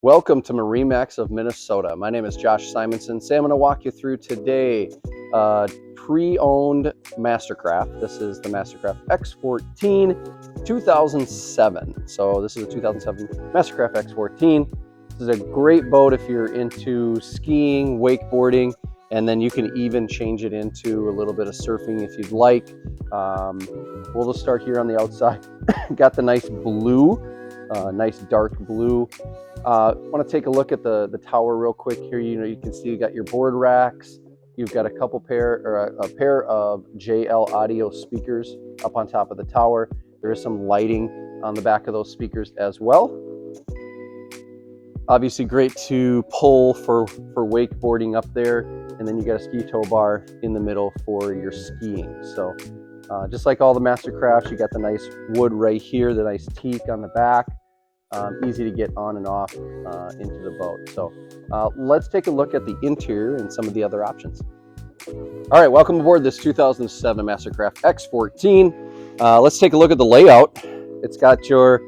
Welcome to MarineMax of Minnesota. My name is Josh Simonson. So I'm going to walk you through today pre-owned Mastercraft. This is the Mastercraft X14 2007. So this is a 2007 Mastercraft X14. This is a great boat if you're into skiing, wakeboarding, and then you can even change it into a little bit of surfing if you'd like. We'll just start here on the outside. Got the nice blue, nice dark blue. Want to take a look at the tower real quick here. You can see you got your board racks. You've got a pair of JL audio speakers up on top of the tower. There is some lighting on the back of those speakers as well. Obviously great to pull for wakeboarding up there. And then you got a ski tow bar in the middle for your skiing. So just like all the Mastercrafts, you got the nice wood right here, the nice teak on the back. Easy to get on and off into the boat. So let's take a look at the interior and some of the other options. All right, welcome aboard this 2007 Mastercraft X14. Let's take a look at the layout. It's got your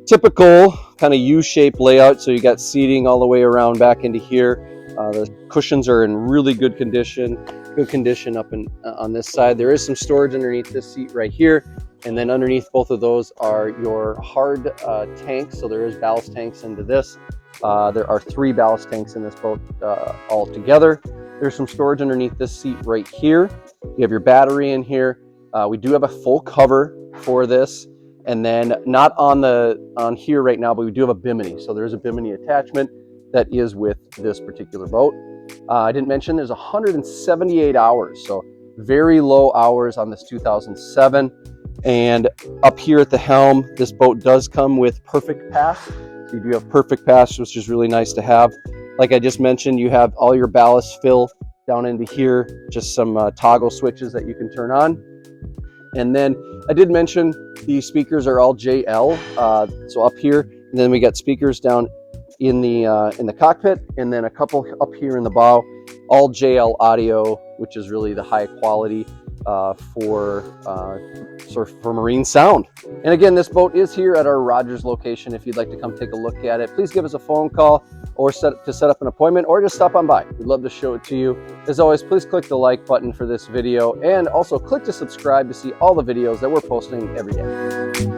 typical kind of U-shaped layout. So you got seating all the way around back into here. The cushions are in really good condition up on this side. There is some storage underneath this seat right here. And then underneath both of those are your hard tanks. So there is ballast tanks into this. There are 3 ballast tanks in this boat all together. There's some storage underneath this seat right here. You have your battery in here. We do have a full cover for this. And then not on here right now, but we do have a bimini. So there's a bimini attachment that is with this particular boat. I didn't mention there's 178 hours. So very low hours on this 2007. And up here at the helm, this boat does come with Perfect Pass. So you do have Perfect Pass, which is really nice to have. Like I just mentioned, you have all your ballast fill down into here, just some toggle switches that you can turn on. And then I did mention the speakers are all JL. So up here, and then we got speakers down in the cockpit, and then a couple up here in the bow, all JL audio, which is really the high quality for marine sound. And again, this boat is here at our Rogers location. If you'd like to come take a look at it, please give us a phone call or set up an appointment, or just stop on by. We'd love to show it to you. As always, please click the like button for this video, and also click to subscribe to see all the videos that we're posting every day.